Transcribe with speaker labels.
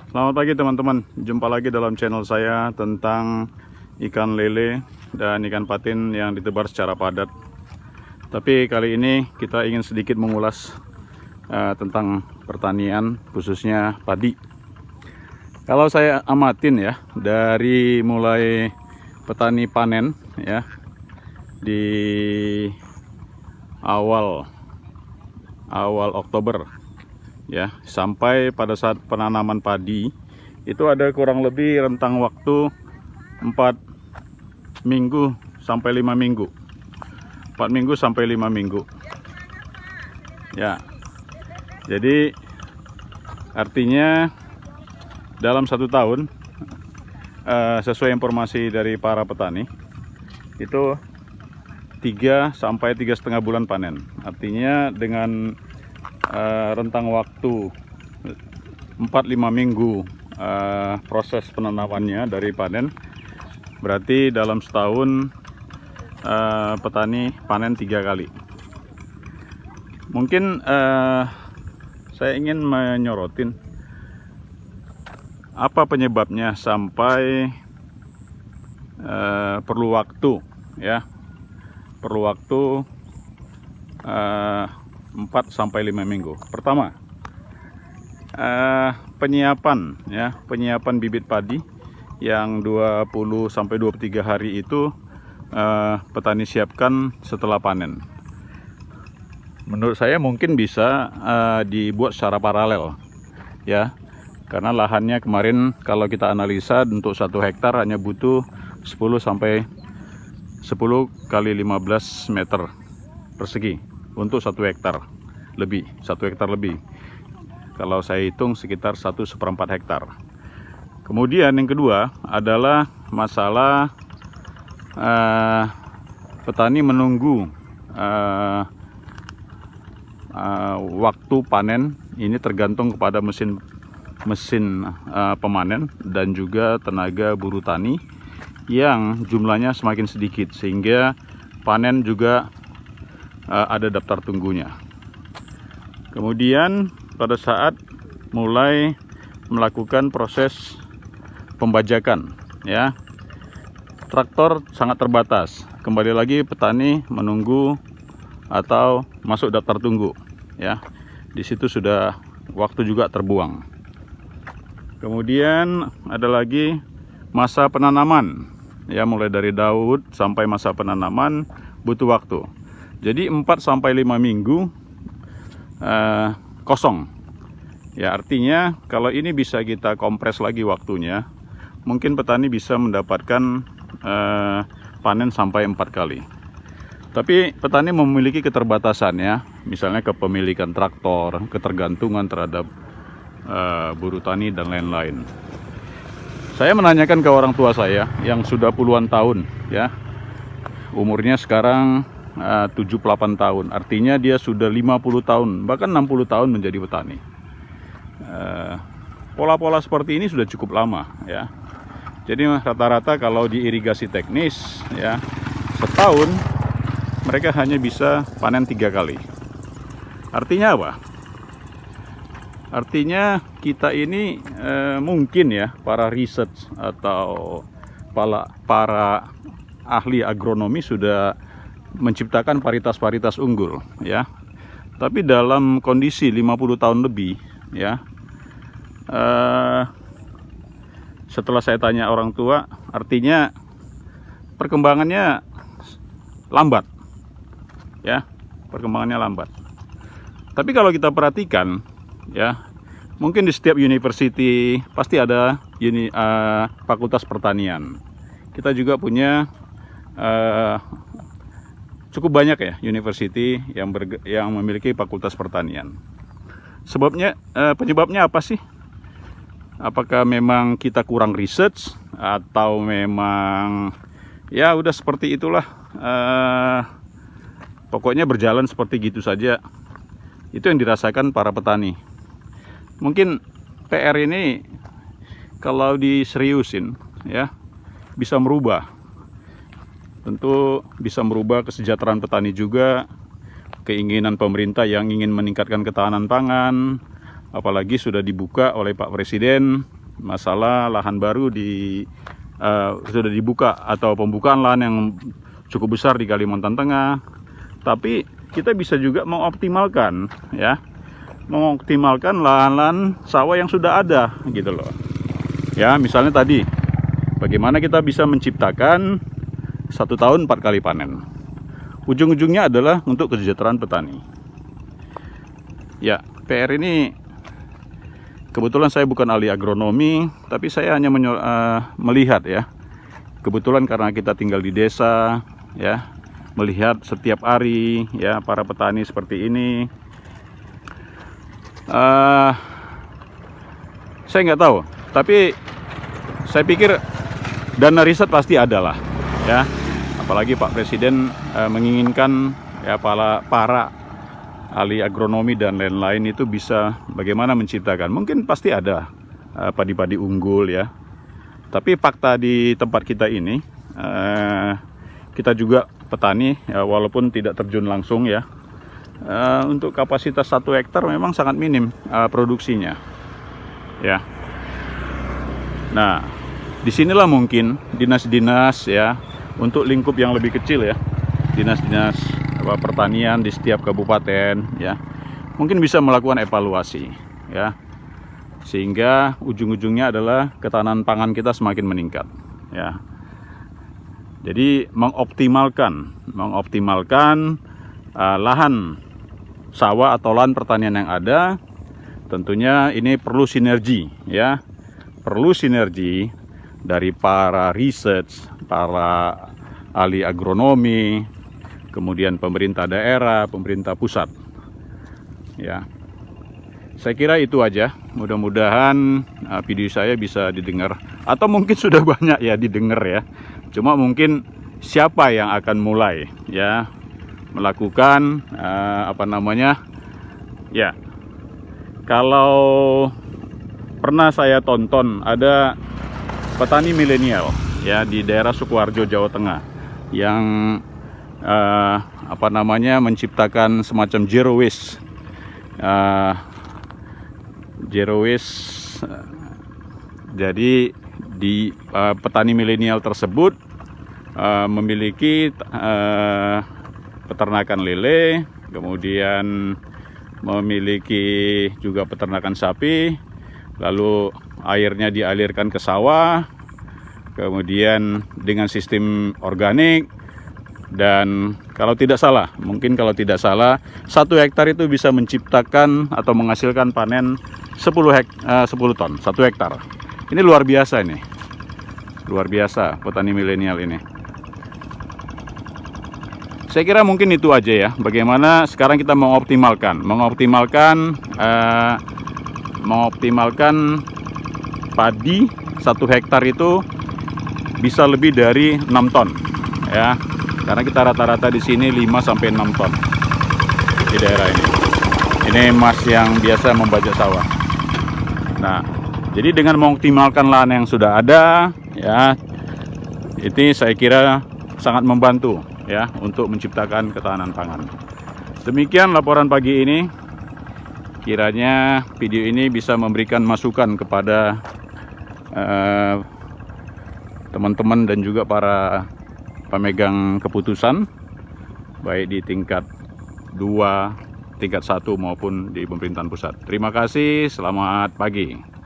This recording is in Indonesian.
Speaker 1: Selamat pagi teman-teman, jumpa lagi dalam channel saya tentang ikan lele dan ikan patin yang ditebar secara padat. Tapi kali ini kita ingin sedikit mengulas tentang pertanian, khususnya padi. Kalau saya amatin ya, dari mulai petani panen ya di awal Oktober ya sampai pada saat penanaman padi itu ada kurang lebih rentang waktu 4 minggu sampai 5 minggu 4 minggu sampai 5 minggu ya. Jadi artinya dalam 1 tahun sesuai informasi dari para petani itu 3 sampai 3,5 bulan panen. Artinya dengan rentang waktu 4-5 minggu proses penanamannya dari panen, berarti dalam setahun petani panen 3 kali. Mungkin saya ingin menyorotin apa penyebabnya sampai perlu waktu ya, perlu waktu 4 sampai 5 minggu. Pertama, penyiapan ya, penyiapan bibit padi yang 20 sampai 23 hari itu petani siapkan setelah panen. Menurut saya mungkin bisa dibuat secara paralel ya. Karena lahannya kemarin kalau kita analisa untuk 1 hektar hanya butuh 10 kali 15 meter persegi untuk 1 hektar lebih, 1 hektar lebih. Kalau saya hitung sekitar 1/4 hektar. Kemudian yang kedua adalah masalah petani menunggu waktu panen. Ini tergantung kepada mesin pemanen dan juga tenaga buruh tani yang jumlahnya semakin sedikit, sehingga panen juga ada daftar tunggunya. Kemudian pada saat mulai melakukan proses pembajakan ya, traktor sangat terbatas. Kembali lagi petani menunggu atau masuk daftar tunggu ya. Di situ sudah waktu juga terbuang. Kemudian ada lagi masa penanaman ya, mulai dari daun sampai masa penanaman butuh waktu. Jadi 4 sampai 5 minggu kosong ya. Artinya kalau ini bisa kita kompres lagi waktunya, mungkin petani bisa mendapatkan panen sampai 4 kali. Tapi petani memiliki keterbatasan ya, misalnya kepemilikan traktor, ketergantungan terhadap buruh tani dan lain-lain. Saya menanyakan ke orang tua saya yang sudah puluhan tahun ya, umurnya sekarang 78 tahun, artinya dia sudah 50 tahun bahkan 60 tahun menjadi petani. Pola-pola seperti ini sudah cukup lama ya. Jadi rata-rata kalau diirigasi teknis ya, setahun mereka hanya bisa panen 3 kali. Artinya apa? Artinya kita ini mungkin ya, para research atau para ahli agronomi sudah menciptakan varietas-varietas unggul ya. Tapi dalam kondisi 50 tahun lebih ya, setelah saya tanya orang tua, artinya perkembangannya lambat ya, perkembangannya lambat. Tapi kalau kita perhatikan ya, mungkin di setiap university pasti ada fakultas pertanian. Kita juga punya cukup banyak ya university yang memiliki fakultas pertanian. Penyebabnya apa sih? Apakah memang kita kurang research atau memang ya udah seperti itulah, pokoknya berjalan seperti gitu saja. Itu yang dirasakan para petani. Mungkin PR ini kalau diseriusin ya, bisa merubah. Tentu bisa merubah kesejahteraan petani juga, keinginan pemerintah yang ingin meningkatkan ketahanan pangan, apalagi sudah dibuka oleh Pak Presiden masalah lahan baru sudah dibuka atau pembukaan lahan yang cukup besar di Kalimantan Tengah. Tapi kita bisa juga mengoptimalkan lahan-lahan sawah yang sudah ada gitu loh. Ya, misalnya tadi bagaimana kita bisa menciptakan 1 tahun 4 kali panen. Ujung-ujungnya adalah untuk kesejahteraan petani. Ya, PR ini kebetulan saya bukan ahli agronomi, tapi saya hanya melihat ya. Kebetulan karena kita tinggal di desa ya, melihat setiap hari ya para petani seperti ini. Saya nggak tahu, tapi saya pikir dana riset pasti ada lah ya. Apalagi Pak Presiden menginginkan ya para ahli agronomi dan lain-lain itu bisa bagaimana menciptakan. Mungkin pasti ada padi-padi unggul ya. Tapi fakta di tempat kita ini, kita juga petani ya, walaupun tidak terjun langsung ya. Untuk kapasitas 1 hektar memang sangat minim produksinya ya. Nah, disinilah mungkin dinas-dinas ya, untuk lingkup yang lebih kecil ya, dinas-dinas pertanian di setiap kabupaten ya, mungkin bisa melakukan evaluasi ya, sehingga ujung-ujungnya adalah ketahanan pangan kita semakin meningkat ya. Jadi mengoptimalkan lahan sawah atau lahan pertanian yang ada, tentunya ini perlu sinergi ya, perlu sinergi dari para research, para ahli agronomi, kemudian pemerintah daerah, pemerintah pusat ya. Saya kira itu aja. Mudah-mudahan video saya bisa didengar, atau mungkin sudah banyak ya didengar ya. Cuma mungkin siapa yang akan mulai ya melakukan ya. Kalau pernah saya tonton ada petani milenial ya di daerah Sukoharjo, Jawa Tengah, yang menciptakan semacam zero waste, jadi di petani milenial tersebut memiliki peternakan lele, kemudian memiliki juga peternakan sapi, lalu airnya dialirkan ke sawah, kemudian dengan sistem organik. Dan kalau tidak salah 1 hektar itu bisa menciptakan atau menghasilkan panen 10 ton 1 hektar. Ini luar biasa, ini luar biasa petani milenial ini. Saya kira mungkin itu aja ya, bagaimana sekarang kita mengoptimalkan padi 1 hektar itu bisa lebih dari 6 ton ya. Karena kita rata-rata di sini 5 sampai 6 ton di daerah ini. Ini Mas yang biasa membajak sawah. Nah, jadi dengan mengoptimalkan lahan yang sudah ada ya, ini saya kira sangat membantu ya untuk menciptakan ketahanan pangan. Demikian laporan pagi ini. Kiranya video ini bisa memberikan masukan kepada teman-teman dan juga para pemegang keputusan, baik di tingkat 2, tingkat 1 maupun di pemerintahan pusat. Terima kasih, selamat pagi.